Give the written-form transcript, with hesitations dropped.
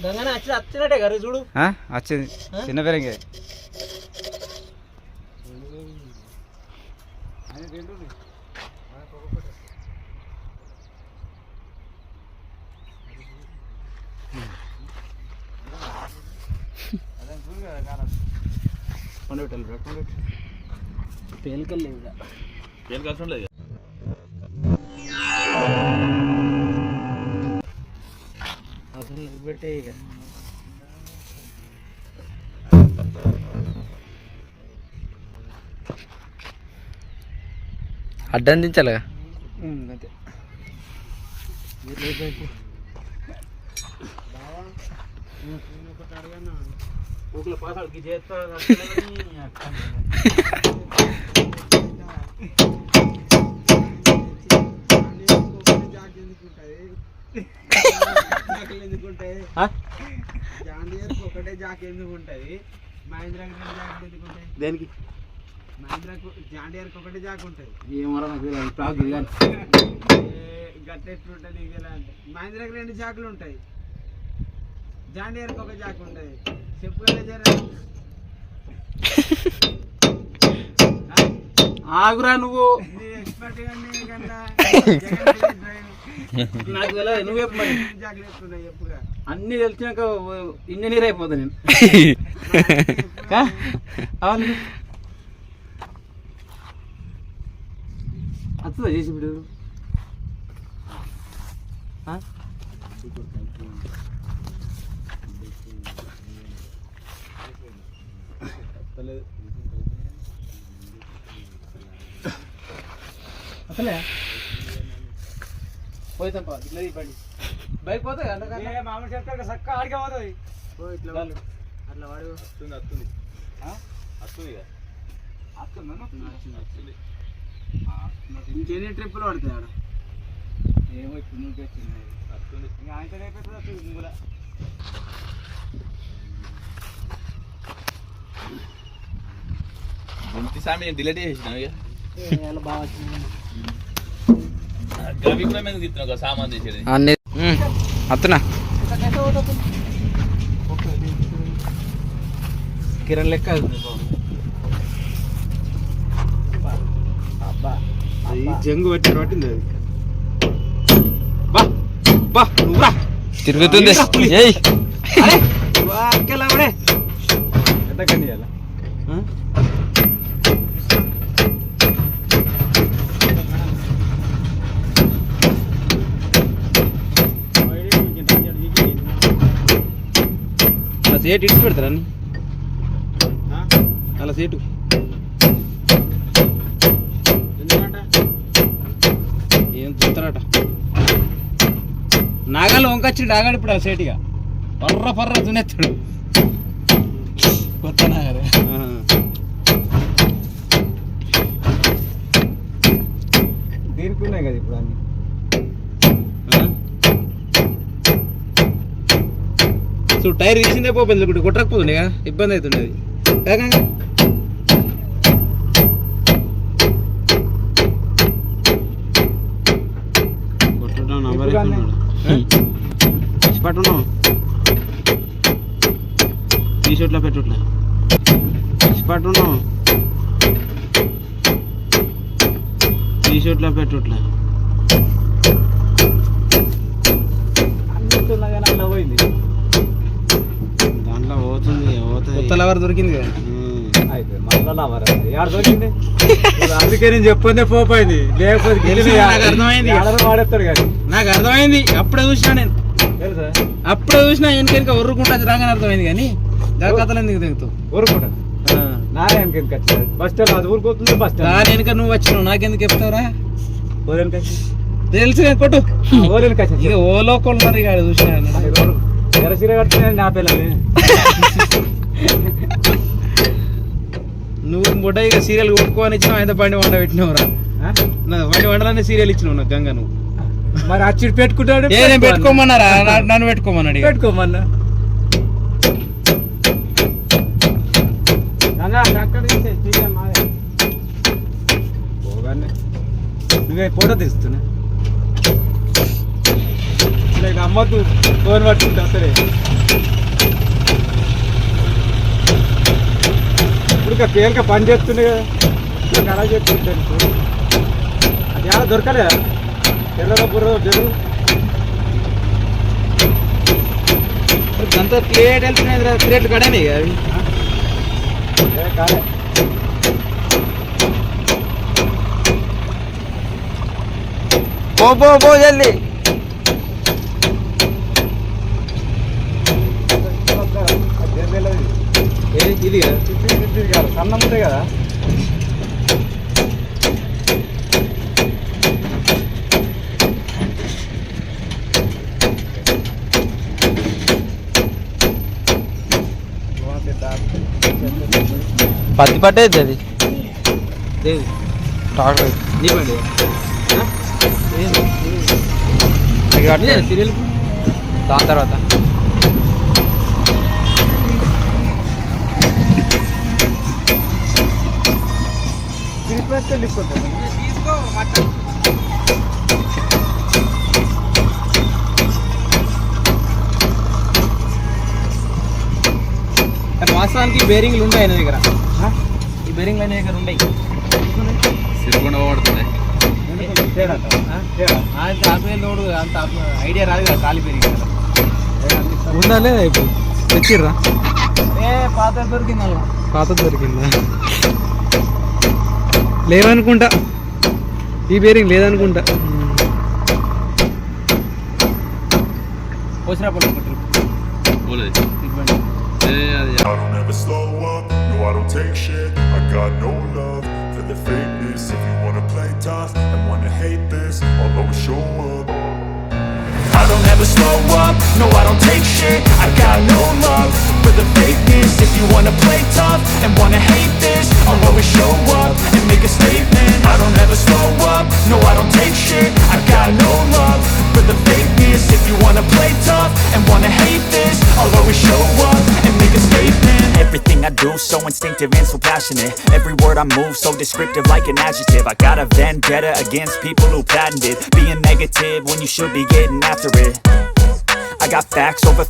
వచ్చినట్టే గారు చూడు వచ్చింది చిన్న పెరంగే పేలికల్ లేదు అసలు పెట్టే ఇక అడ్డం దించాలిగా అంతే ఊకుల పాసాలకి చేస్తా ఒకటే జాక్ ఎందుకు ఉంటది మహేంద్ర జాకెట్ ఎందుకు ఉంటాయి దేనికి మహేంద్రకు జాండియర్కి ఒకటే జాక్ ఉంటుంది ఏమరా గట్టెట్లుంటుంది మహేంద్రకి 2 జాకులు ఉంటాయి జాండియర్కి ఒక జాక్ ఉంటుంది చెప్పుగా జర ఆగురా నువ్వు ఎక్స్పర్ట్ నాకు తెలియదు నువ్వే జాకెట్ వేసుకున్నావు చెప్పుగా అన్ని తెలిసినాక ఇంజనీర్ అయిపోతా నేను అవును వస్తుందా చేసి ఇప్పుడు అసలే పోతాం ఇట్లా బండి బైక్ పోతాయి మామూలు చెప్తాడు చక్క ఆడికే పోతుంది ఇట్లా అట్లా వాడు వస్తుంది వస్తుంది వస్తుంది ఇంకెన్ని ట్రిప్పులు పడతాయి ఆడ ఏమో ఇప్పుడు నువ్వు వచ్చింది వస్తుంది ఇంకా ఆయన అయిపోతుంది వస్తుంది ముంగుల సామి డిలీట్ చేసినావు ఇక బాగా వచ్చింది గవి కూడా మేము తిప్పుతున్నావు సామాన్ చేసేది అన్నీ అత్తనా కిరణ్ లెక్క జంగు వచ్చారు పట్టింది అది తిరుగుతుంది ఎంత కనియాల సేటు ఇటు పెడతారా అలా సేటు ఏం చూస్తారట నాగాలు వంకొచ్చి నాగాడు ఇప్పుడు ఆ సేటుగా పర్ర తునేస్తాడు కొత్త నాగారు దీనికి ఉన్నాయి కదా ఇప్పుడు అన్ని చూడు టైర్ తీసిందే పోయింది కొట్టకపోతుండే ఇబ్బంది అవుతుండేది పట్టున్నావు టీషర్ట్లో పెట్టుట్లా పట్టున్నావు టీషర్ట్లో పెట్టుట్లా అట్లా పోయింది దాంట్లో పోతుంది కొత్త లవర్ దొరికింది కదా అయితే మళ్ళీ లవర్ యాడ దొరికింది అందుకే నేను చెప్పొద్దే పోయింది లేకపోతే అర్థమైంది వాడేస్తాడు కానీ నాకు అర్థమైంది అప్పుడే చూసినా నేను తెలుసా అప్పుడే చూసినా వెనక ఒర్రుకుంటా రాగానే అర్థమైంది కానీ దాని కథలు ఎందుకు దిగుతావు ఊరుకుంటా నారాయణకి ఎందుకు వచ్చింది బస్ స్టాండ్ అది ఊరుకోతుంది బస్ స్టాండ్ దాని వెనక నువ్వు వచ్చినావు నాకెందుకు చెప్తావురా ఓరెనక తెలుసు కొట్టు ఓరెనక ఇక ఓలో కొన్నారు ఇక చూసినా ఎరసీర కడుతున్నాను నా పిల్లలు నువ్వు బొడ్డ ఇక సీరియల్ కొట్టుకోని ఇచ్చినావు ఆయన బండి వండ పెట్టినావురా బండి వండలనే సీరియల్ ఇచ్చినావు నాకు గంగ నువ్వు మరి అచ్చి పెట్టుకుంటాడు నేను పెట్టుకోమన్నారా నన్ను పెట్టుకోమన్నాడు పెట్టుకోమన్నా నువ్వే ఫోటో తీస్తున్నా వీళ్ళకి నమ్మద్దు ఫోన్ పట్టుకుంటా సరే ఇప్పుడు పేరుగా పని చేస్తుండే కదా అలా చెప్తుంటాను అది ఎలా దొరకలే ఎర్రలో బుర్ర జరుగు అంతా ప్లేట్ వెళ్తున్నాయి ప్లేట్లు కడని అవి కాలే పో జల్ది ఇది కదా సన్నం ఉంటాయి కదా పత్తి పట్టేది అది ట్రాక్టర్ నీ బండి సీరియల్ దాని తర్వాత వాస్తవానికి బేరింగ్లు ఉన్నాయి ఆయన దగ్గర ఈ బేరింగ్లు ఆయన దగ్గర ఉన్నాయి సిరికొండ పడుతుంది లోడు అంత ఐడియా రాదు కదా ఖాళీ బేరింగ్ కదా ఉందా లేదా ఇప్పుడు తెచ్చిర్రా పాత దొరికింది అలా పాత దొరికిందా లేవనుకుంటా ఈ బేరింగ్ లేదనుకుంటా వచ్చినప్పుడు పోలేదు I don't ever slow up, no I don't take shit. I got no love for the fakeness. If you wanna play tough and wanna hate this, I'll always show up. I don't ever slow up, no I don't take shit. I got no love for the fakeness. If you wanna play tough and wanna hate this, I'll always show up and make a statement. I don't ever slow up, no I don't take shit. I got no love for the fakeness. If you wanna play tough and wanna hate this, I'll always show up and make a statement. Everything I do so instinctive and so passionate. Every word I move so descriptive like an adjective. I got a vendetta against people who patented being negative when you should be getting after it. I got facts over